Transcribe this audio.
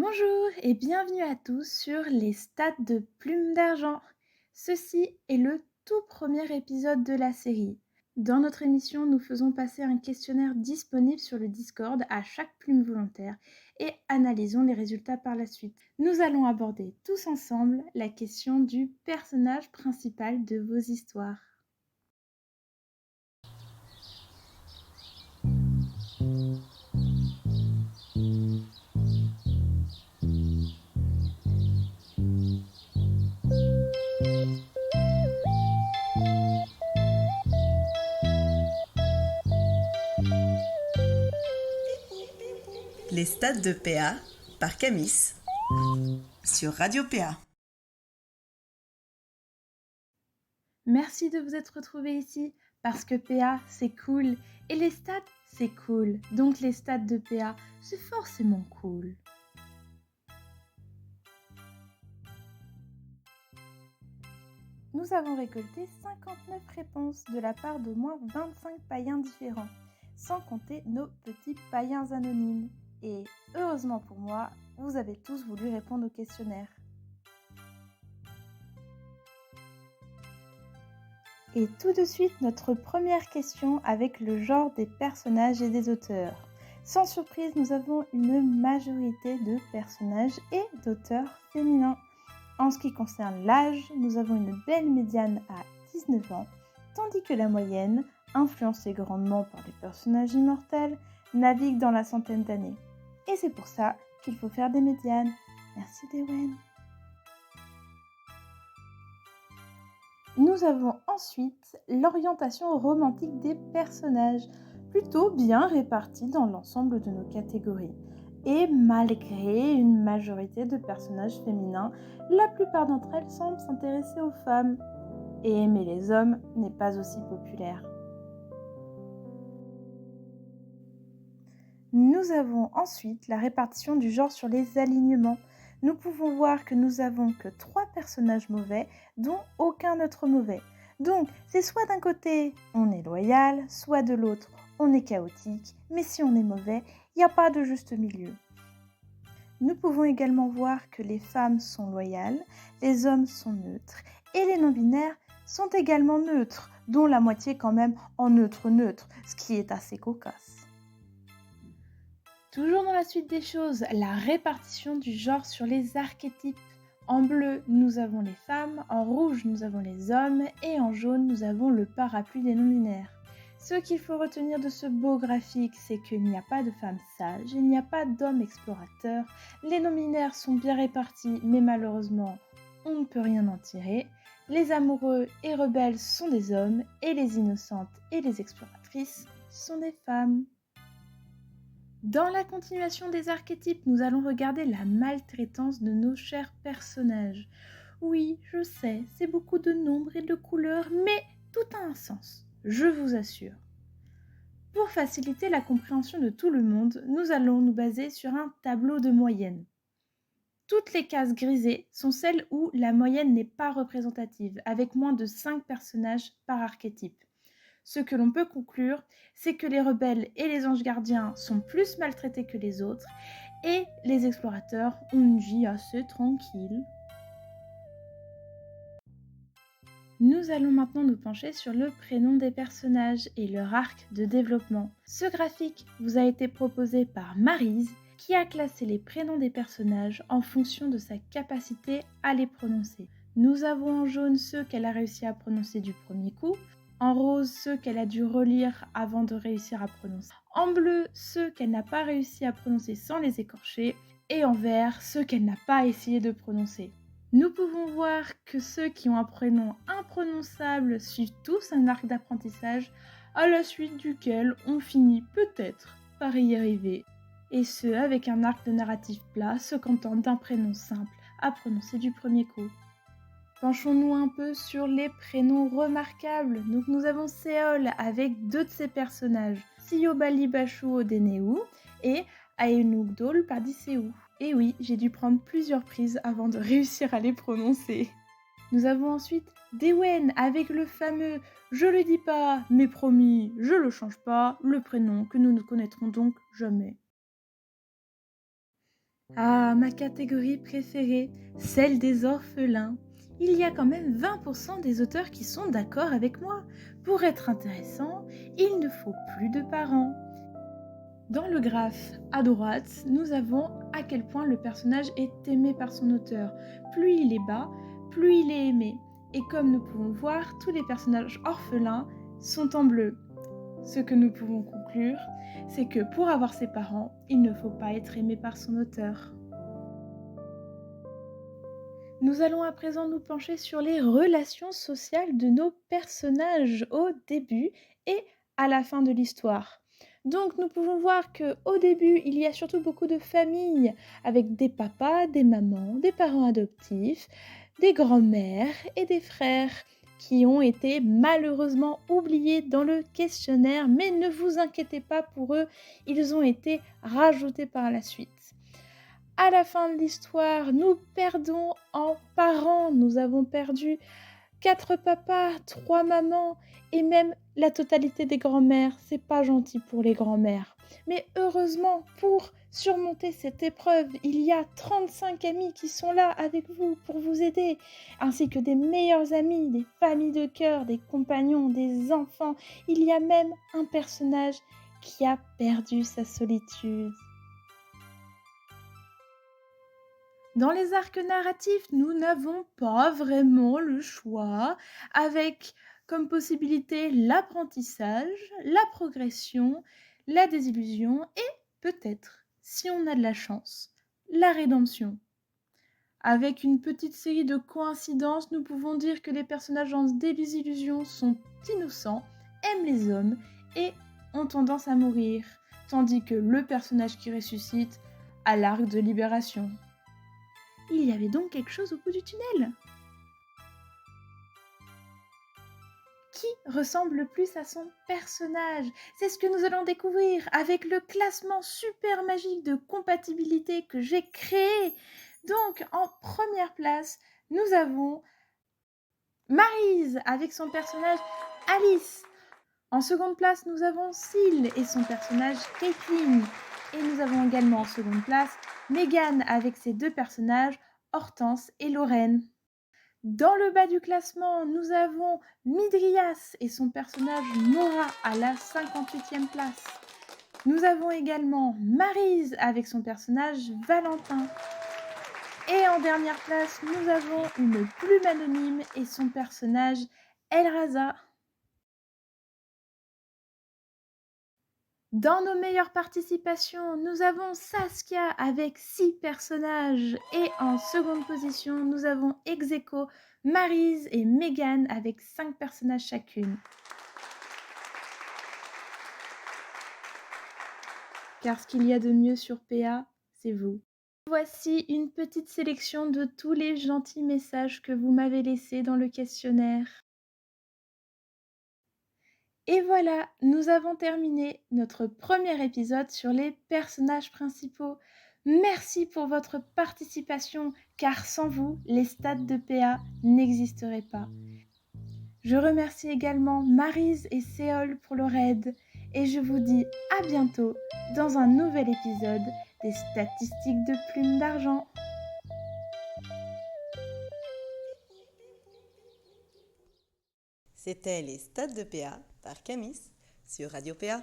Bonjour et bienvenue à tous sur les stats de Plume d'Argent. Ceci est le tout premier épisode de la série. Dans notre émission, nous faisons passer un questionnaire disponible sur le Discord à chaque plume volontaire et analysons les résultats par la suite. Nous allons aborder tous ensemble la question du personnage principal de vos histoires. Les stats de PA par Camis sur Radio PA. Merci de vous être retrouvés ici parce que PA c'est cool et les stats c'est cool. Donc les stats de PA c'est forcément cool. Nous avons récolté 59 réponses de la part d'au moins 25 païens différents, sans compter nos petits païens anonymes. Et heureusement pour moi, vous avez tous voulu répondre au questionnaire. Et tout de suite, notre première question avec le genre des personnages et des auteurs. Sans surprise, nous avons une majorité de personnages et d'auteurs féminins. En ce qui concerne l'âge, nous avons une belle médiane à 19 ans, tandis que la moyenne, influencée grandement par les personnages immortels, navigue dans la centaine d'années. Et c'est pour ça qu'il faut faire des médianes. Merci Dewen. Nous avons ensuite l'orientation romantique des personnages, plutôt bien répartie dans l'ensemble de nos catégories. Et malgré une majorité de personnages féminins, la plupart d'entre elles semblent s'intéresser aux femmes. Et aimer les hommes n'est pas aussi populaire. Nous avons ensuite la répartition du genre sur les alignements. Nous pouvons voir que nous avons que 3 personnages mauvais, dont aucun autre mauvais. Donc, c'est soit d'un côté, on est loyal, soit de l'autre, on est chaotique, mais si on est mauvais, il n'y a pas de juste milieu. Nous pouvons également voir que les femmes sont loyales, les hommes sont neutres, et les non-binaires sont également neutres, dont la moitié quand même en neutre-neutre, ce qui est assez cocasse. Toujours dans la suite des choses, la répartition du genre sur les archétypes. En bleu, nous avons les femmes, en rouge, nous avons les hommes, et en jaune, nous avons le parapluie des non-binaires. Ce qu'il faut retenir de ce beau graphique, c'est qu'il n'y a pas de femmes sages, il n'y a pas d'hommes explorateurs, les non-binaires sont bien répartis, mais malheureusement, on ne peut rien en tirer. Les amoureux et rebelles sont des hommes, et les innocentes et les exploratrices sont des femmes. Dans la continuation des archétypes, nous allons regarder la maltraitance de nos chers personnages. Oui, je sais, c'est beaucoup de nombres et de couleurs, mais tout a un sens, je vous assure. Pour faciliter la compréhension de tout le monde, nous allons nous baser sur un tableau de moyenne. Toutes les cases grisées sont celles où la moyenne n'est pas représentative, avec moins de 5 personnages par archétype. Ce que l'on peut conclure, c'est que les rebelles et les anges gardiens sont plus maltraités que les autres et les explorateurs ont une vie assez tranquille. Nous allons maintenant nous pencher sur le prénom des personnages et leur arc de développement. Ce graphique vous a été proposé par Maryse qui a classé les prénoms des personnages en fonction de sa capacité à les prononcer. Nous avons en jaune ceux qu'elle a réussi à prononcer du premier coup, en rose ceux qu'elle a dû relire avant de réussir à prononcer, en bleu ceux qu'elle n'a pas réussi à prononcer sans les écorcher, et en vert ceux qu'elle n'a pas essayé de prononcer. Nous pouvons voir que ceux qui ont un prénom imprononçable suivent tous un arc d'apprentissage à la suite duquel on finit peut-être par y arriver, et ce avec un arc de narratif plat se contentant d'un prénom simple à prononcer du premier coup. Penchons-nous un peu sur les prénoms remarquables. Donc nous avons Séol avec 2 de ses personnages, Siyobali Bashu Odeneu et Aenugdol Pardiseu. Et oui, j'ai dû prendre plusieurs prises avant de réussir à les prononcer. Nous avons ensuite Dewen avec le fameux « Je le dis pas, mais promis, je le change pas », le prénom que nous ne connaîtrons donc jamais. Ah, ma catégorie préférée, celle des orphelins. Il y a quand même 20% des auteurs qui sont d'accord avec moi. Pour être intéressant, il ne faut plus de parents. Dans le graphe à droite, nous avons à quel point le personnage est aimé par son auteur. Plus il est bas, plus il est aimé. Et comme nous pouvons voir, tous les personnages orphelins sont en bleu. Ce que nous pouvons conclure, c'est que pour avoir ses parents, il ne faut pas être aimé par son auteur. Nous allons à présent nous pencher sur les relations sociales de nos personnages au début et à la fin de l'histoire. Donc nous pouvons voir qu'au début, il y a surtout beaucoup de familles avec des papas, des mamans, des parents adoptifs, des grands-mères et des frères qui ont été malheureusement oubliés dans le questionnaire, mais ne vous inquiétez pas pour eux, ils ont été rajoutés par la suite. À la fin de l'histoire, nous perdons en parents. Nous avons perdu 4 papas, 3 mamans et même la totalité des grands-mères. C'est pas gentil pour les grands-mères. Mais heureusement, pour surmonter cette épreuve, il y a 35 amis qui sont là avec vous pour vous aider, ainsi que des meilleurs amis, des familles de cœur, des compagnons, des enfants. Il y a même un personnage qui a perdu sa solitude. Dans les arcs narratifs, nous n'avons pas vraiment le choix, avec comme possibilité l'apprentissage, la progression, la désillusion et peut-être, si on a de la chance, la rédemption. Avec une petite série de coïncidences, nous pouvons dire que les personnages en désillusion sont innocents, aiment les hommes et ont tendance à mourir, tandis que le personnage qui ressuscite a l'arc de libération. Il y avait donc quelque chose au bout du tunnel. Qui ressemble le plus à son personnage? C'est ce que nous allons découvrir avec le classement super magique de compatibilité que j'ai créé. Donc, en première place, nous avons Maryse avec son personnage Alice. En seconde place, nous avons Syl et son personnage Caitlin. Et nous avons également en seconde place Megan avec ses deux personnages Hortense et Lorraine. Dans le bas du classement, nous avons Midrias et son personnage Nora à la 58e place. Nous avons également Maryse avec son personnage Valentin. Et en dernière place, nous avons une plume anonyme et son personnage Elraza. Dans nos meilleures participations, nous avons Saskia avec 6 personnages et en seconde position, nous avons ex-aequo Maryse et Megan avec 5 personnages chacune. Car ce qu'il y a de mieux sur PA, c'est vous. Voici une petite sélection de tous les gentils messages que vous m'avez laissés dans le questionnaire. Et voilà, nous avons terminé notre premier épisode sur les personnages principaux. Merci pour votre participation, car sans vous, les stades de PA n'existeraient pas. Je remercie également Maryse et Séol pour leur aide, et je vous dis à bientôt dans un nouvel épisode des statistiques de plumes d'argent. C'était les Stades de PA par Camis sur Radio PA.